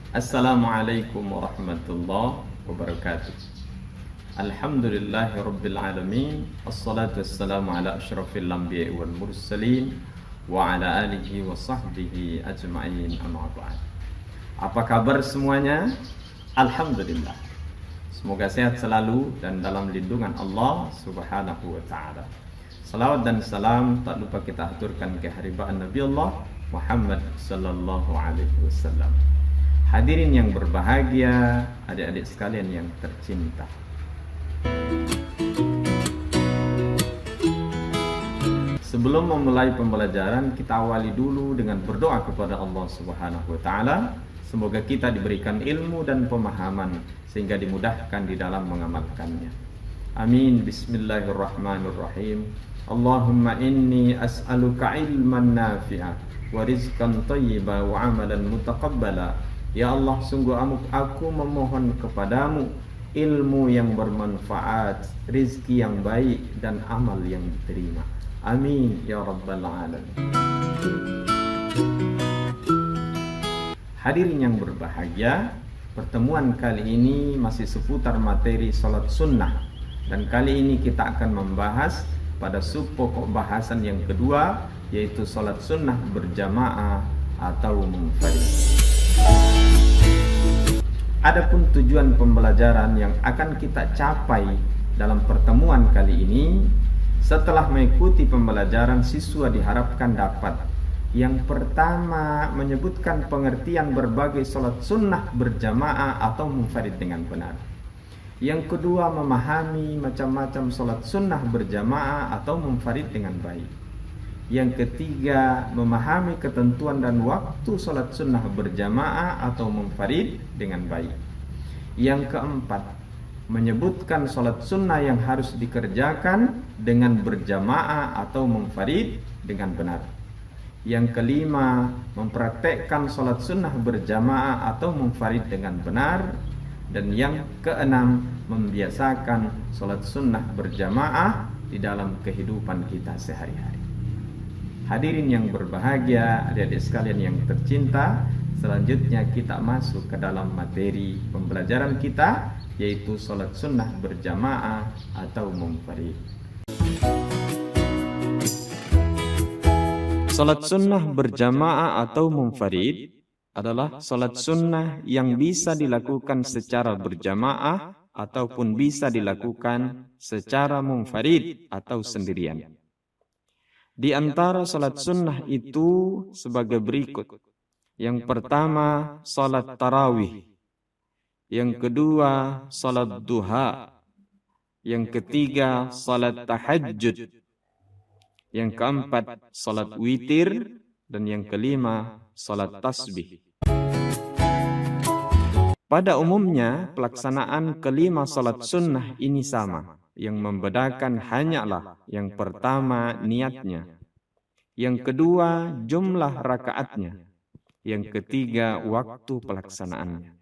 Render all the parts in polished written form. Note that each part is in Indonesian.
Assalamualaikum warahmatullahi wabarakatuh. Alhamdulillahi rabbil alamin. Assalatu wassalamu ala asyrafil anbiya'i wal mursalin wa ala alihi wa sahbihi ajma'in, amma ba'd. Apa kabar semuanya? Alhamdulillah. Semoga sehat selalu dan dalam lindungan Allah subhanahu wa ta'ala. Salawat dan salam tak lupa kita aturkan ke haribaan Nabi Allah Muhammad sallallahu alaihi wasallam. Hadirin yang berbahagia, adik-adik sekalian yang tercinta. Sebelum memulai pembelajaran, kita awali dulu dengan berdoa kepada Allah Subhanahu wa taala. Semoga kita diberikan ilmu dan pemahaman sehingga dimudahkan di dalam mengamalkannya. Amin. Bismillahirrahmanirrahim. Allahumma inni as'aluka ilman nafi'a wa rizqan thayyiba wa amalan mutaqabbala. Ya Allah, sungguh aku memohon kepadamu ilmu yang bermanfaat, rizki yang baik, dan amal yang diterima. Amin ya rabbal alamin. Hadirin yang berbahagia, pertemuan kali ini masih seputar materi salat sunnah. Dan kali ini kita akan membahas pada subpokok bahasan yang kedua, yaitu salat sunnah berjamaah atau munfarid. Adapun tujuan pembelajaran yang akan kita capai dalam pertemuan kali ini, setelah mengikuti pembelajaran, siswa diharapkan dapat yang pertama menyebutkan pengertian berbagai salat sunnah berjamaah atau munfarid dengan benar. Yang kedua, memahami macam-macam salat sunnah berjamaah atau munfarid dengan baik. Yang ketiga, memahami ketentuan dan waktu salat sunnah berjamaah atau munfarid dengan baik. Yang keempat, menyebutkan salat sunnah yang harus dikerjakan dengan berjamaah atau munfarid dengan benar. Yang kelima, mempraktekkan salat sunnah berjamaah atau munfarid dengan benar. Dan yang keenam, membiasakan salat sunnah berjamaah di dalam kehidupan kita sehari-hari. Hadirin yang berbahagia, adik-adik sekalian yang tercinta, selanjutnya kita masuk ke dalam materi pembelajaran kita, yaitu salat sunnah berjamaah atau munfarid. Salat sunnah berjamaah atau munfarid adalah salat sunnah yang bisa dilakukan secara berjamaah ataupun bisa dilakukan secara munfarid atau sendirian. Di antara salat sunnah itu sebagai berikut. Yang pertama, salat tarawih. Yang kedua, salat duha. Yang ketiga, salat tahajud. Yang keempat, salat witir. Dan yang kelima, salat tasbih. Pada umumnya, pelaksanaan kelima salat sunnah ini sama. Yang membedakan hanyalah yang pertama niatnya, yang kedua jumlah rakaatnya, yang ketiga waktu pelaksanaannya.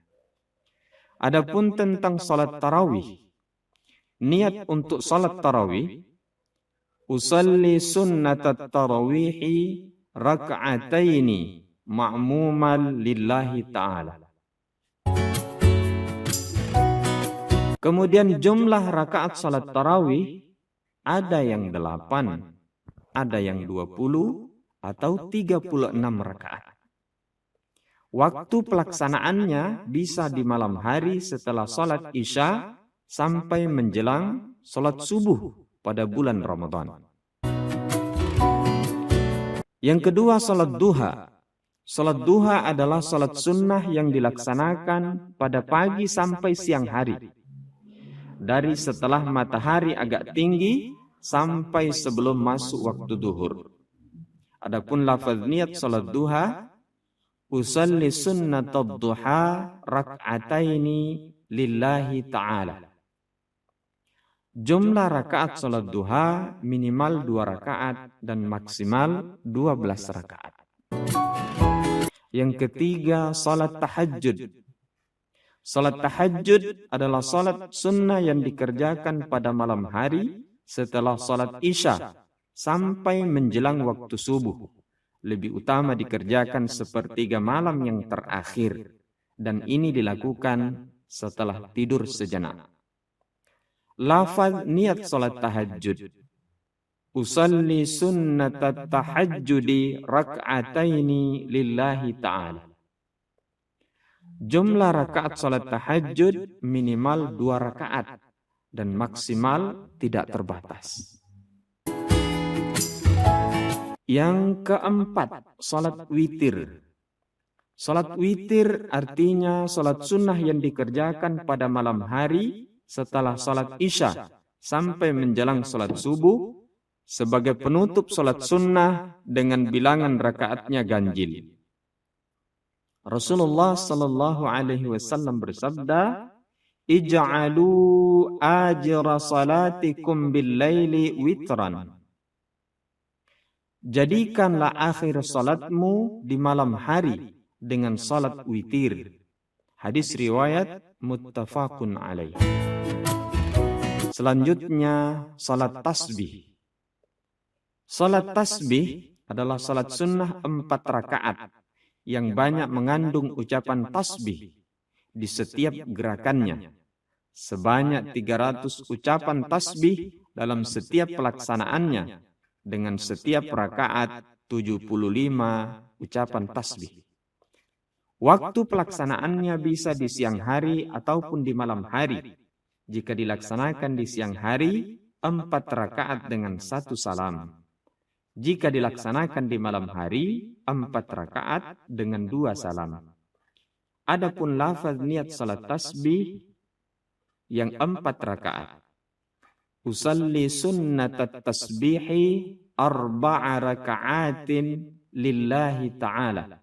Adapun tentang salat tarawih, niat untuk salat tarawih, usalli sunnatat tarawihi raka'ataini ma'muman lillahi ta'ala. Kemudian jumlah rakaat salat tarawih ada yang 8, ada yang 20 atau 36 rakaat. Waktu pelaksanaannya bisa di malam hari setelah salat Isya sampai menjelang salat subuh pada bulan Ramadan. Yang kedua, salat duha. Salat duha adalah salat sunnah yang dilaksanakan pada pagi sampai siang hari, dari setelah matahari agak tinggi sampai sebelum masuk waktu duhur. Adapun lafaz niat salat duha, usalli sunnatad duha rak'ataini lillahi ta'ala. Jumlah rakaat salat duha minimal 2 rakaat dan maksimal 12 rakaat. Yang ketiga, salat tahajud. Salat tahajud adalah salat sunnah yang dikerjakan pada malam hari setelah salat Isya sampai menjelang waktu subuh. Lebih utama dikerjakan sepertiga malam yang terakhir. dan ini dilakukan setelah tidur sejenak. Lafaz niat salat tahajud. Usalli sunnatat tahajjudi rak'ataini lillahi ta'ala. Jumlah rakaat salat tahajud minimal 2 rakaat dan maksimal tidak terbatas. Yang keempat, salat witir. Salat witir artinya salat sunnah yang dikerjakan pada malam hari setelah salat isya sampai menjelang salat subuh sebagai penutup salat sunnah dengan bilangan rakaatnya ganjil. Rasulullah sallallahu alaihi wasallam bersabda, "Ij'alu ajra salatikum bil-laili witran." Jadikanlah akhir salatmu di malam hari dengan salat witir. Hadis riwayat muttafaqun alaih. Selanjutnya salat tasbih. Salat tasbih adalah salat sunnah 4 rakaat yang banyak mengandung ucapan tasbih di setiap gerakannya. Sebanyak 300 ucapan tasbih dalam setiap pelaksanaannya. Dengan setiap rakaat 75 ucapan tasbih. Waktu pelaksanaannya bisa di siang hari ataupun di malam hari. Jika dilaksanakan di siang hari, 4 rakaat dengan 1 salam. Jika dilaksanakan di malam hari, 4 rakaat dengan 2 salam. Adapun lafaz niat salat tasbih yang 4 rakaat. Usalli sunnatat tasbihi 4 raka'atin lillahi ta'ala.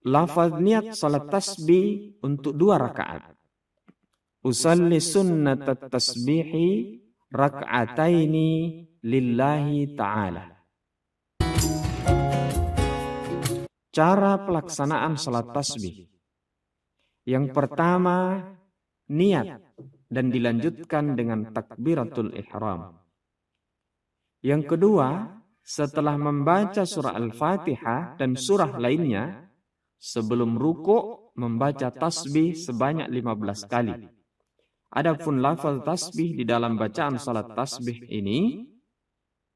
Lafaz niat salat tasbih untuk 2 rakaat. Usalli sunnatat tasbihi raka'ataini lillahi ta'ala. Cara pelaksanaan salat tasbih. Yang pertama, niat dan dilanjutkan dengan takbiratul ihram. Yang kedua, setelah membaca surah Al-Fatihah dan surah lainnya, sebelum ruku' membaca tasbih sebanyak 15 kali. Adapun lafaz tasbih di dalam bacaan salat tasbih ini,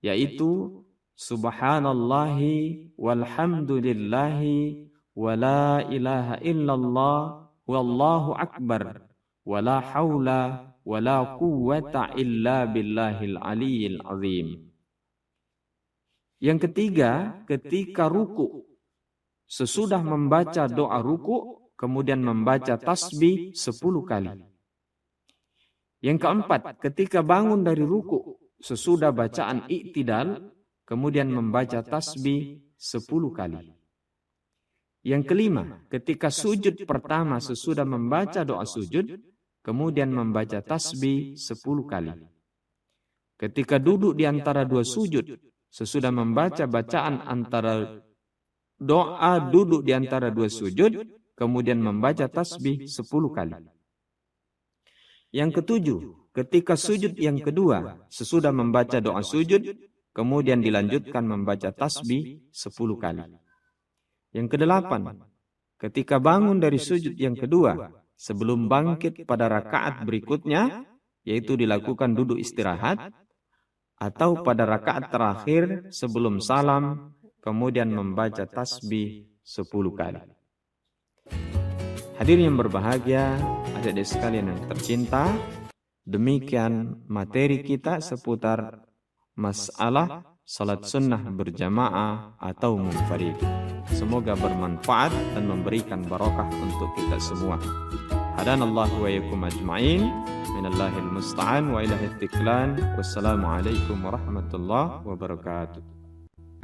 yaitu subhanallahi walhamdulillahi wa la ilaha illallah wallahu akbar. Wala haula wala quwwata illa billahil aliyyil azim. Yang ketiga, ketika ruku, sesudah membaca doa ruku, kemudian membaca tasbih 10 kali. Yang keempat, ketika bangun dari ruku, sesudah bacaan i'tidal, kemudian membaca tasbih 10 kali. Yang kelima, ketika sujud pertama sesudah membaca doa sujud, kemudian membaca tasbih 10 kali. Ketika duduk di antara 2 sujud, sesudah membaca bacaan antara doa duduk di antara 2 sujud, kemudian membaca tasbih 10 kali. Yang ketujuh, ketika sujud yang kedua, sesudah membaca doa sujud, kemudian dilanjutkan membaca tasbih 10 kali. Yang kedelapan, ketika bangun dari sujud yang kedua, sebelum bangkit pada rakaat berikutnya, yaitu dilakukan duduk istirahat, atau pada rakaat terakhir sebelum salam, kemudian membaca tasbih 10 kali. Hadirin yang berbahagia, adik-adik sekalian yang tercinta, demikian materi kita seputar masalah salat sunnah berjamaah atau munfarid. Semoga bermanfaat dan memberikan barakah untuk kita semua. Hadanallahu wa yakum ajma'in. Minallahil musta'an wa ilahit tiklan. Wassalamualaikum warahmatullahi wabarakatuh.